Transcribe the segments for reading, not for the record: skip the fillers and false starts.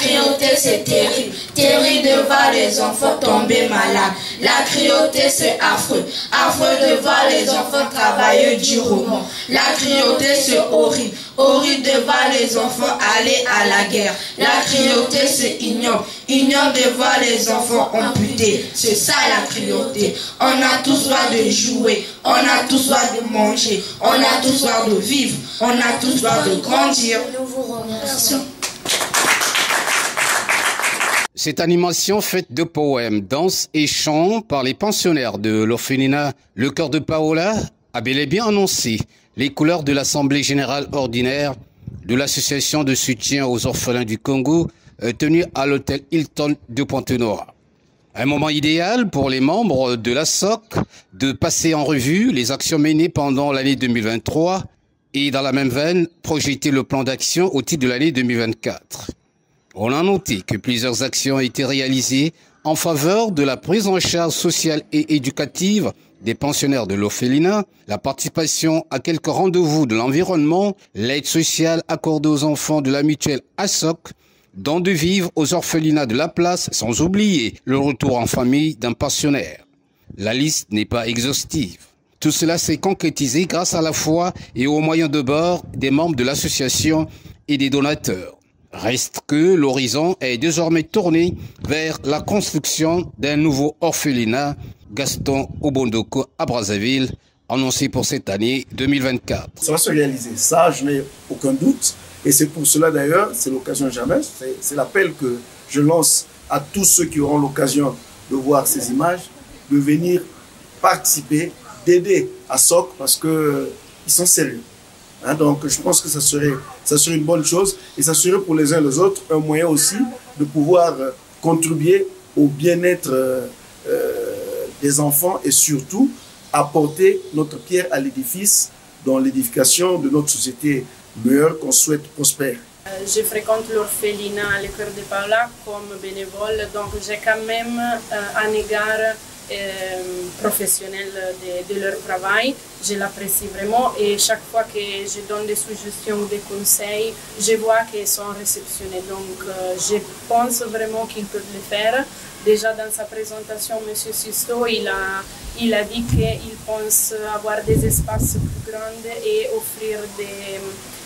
cruauté c'est terrible, terrible de voir les enfants tomber malades. La cruauté c'est affreux, affreux de voir les enfants travailler durement. La cruauté c'est horrible, horrible de voir les enfants aller à la guerre. La cruauté c'est ignoble, ignoble de voir les enfants amputés. C'est ça la cruauté. On a tous droit de jouer, on a tous droit de manger, on a tous droit de vivre, on a tous droit de grandir. Nous vous remercions. Cette animation faite de poèmes, danses et chants par les pensionnaires de l'orphelinat Le Cœur de Paola a bel et bien annoncé les couleurs de l'Assemblée générale ordinaire de l'association de soutien aux orphelins du Congo tenue à l'hôtel Hilton de Pointe-Noire. Un moment idéal pour les membres de la SOC de passer en revue les actions menées pendant l'année 2023 et dans la même veine projeter le plan d'action au titre de l'année 2024. On a noté que plusieurs actions ont été réalisées en faveur de la prise en charge sociale et éducative des pensionnaires de l'orphelinat, la participation à quelques rendez-vous de l'environnement, l'aide sociale accordée aux enfants de la mutuelle ASOC, dons de vivres aux orphelinats de la place, sans oublier le retour en famille d'un pensionnaire. La liste n'est pas exhaustive. Tout cela s'est concrétisé grâce à la foi et aux moyens de bord des membres de l'association et des donateurs. Reste que l'horizon est désormais tourné vers la construction d'un nouveau orphelinat Gaston Obondoko à Brazzaville, annoncé pour cette année 2024. Ça va se réaliser, ça je n'ai aucun doute. Et c'est pour cela d'ailleurs, c'est l'occasion jamais, c'est l'appel que je lance à tous ceux qui auront l'occasion de voir ces images, de venir participer, d'aider à SOC parce qu'ils sont sérieux. Hein, donc je pense que ça serait une bonne chose et ça serait pour les uns et les autres un moyen aussi de pouvoir contribuer au bien-être des enfants et surtout apporter notre pierre à l'édifice dans l'édification de notre société meilleure qu'on souhaite prospère. Je fréquente l'orphelinat Le Cœur de Paola comme bénévole, donc j'ai quand même un égard professionnel de leur travail. Je l'apprécie vraiment et chaque fois que je donne des suggestions ou des conseils, je vois qu'ils sont réceptionnés. Donc je pense vraiment qu'ils peuvent le faire. Déjà dans sa présentation, M. Sisto, il a dit qu'il pense avoir des espaces plus grands et offrir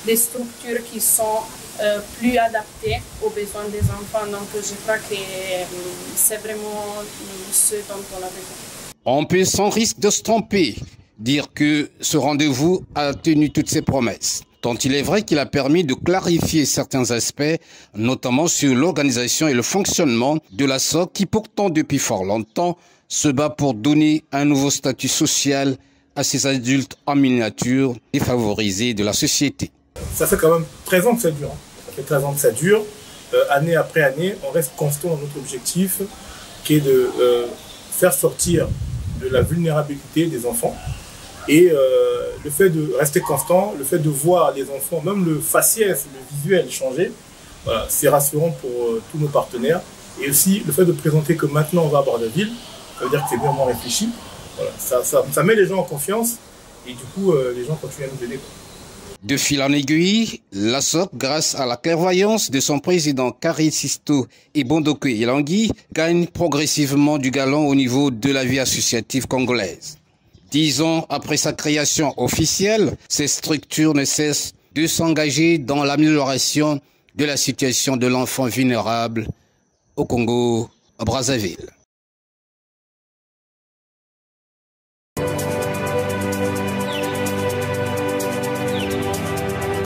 des structures qui sont plus adaptées aux besoins des enfants. Donc je crois que c'est vraiment ce dont on a besoin. On peut sans risque de se tromper dire que ce rendez-vous a tenu toutes ses promesses. Tant il est vrai qu'il a permis de clarifier certains aspects, notamment sur l'organisation et le fonctionnement de la SOC qui pourtant depuis fort longtemps se bat pour donner un nouveau statut social à ces adultes en miniature défavorisés de la société. Ça fait quand même 13 ans que ça dure. Ça fait 13 ans que ça dure. Année après année, on reste constant dans notre objectif qui est de faire sortir de la vulnérabilité des enfants. Et le fait de rester constant, le fait de voir les enfants, même le faciès, le visuel changer, voilà, c'est rassurant pour tous nos partenaires. Et aussi le fait de présenter que maintenant on va à Brazzaville, ça veut dire que c'est vraiment réfléchi. Voilà, ça met les gens en confiance et du coup les gens continuent à nous aider. De fil en aiguille, la SOC, grâce à la clairvoyance de son président Karim Sisto et Bondoko Ilangui, gagne progressivement du galon au niveau de la vie associative congolaise. 10 ans après sa création officielle, ces structures ne cessent de s'engager dans l'amélioration de la situation de l'enfant vulnérable au Congo, à Brazzaville.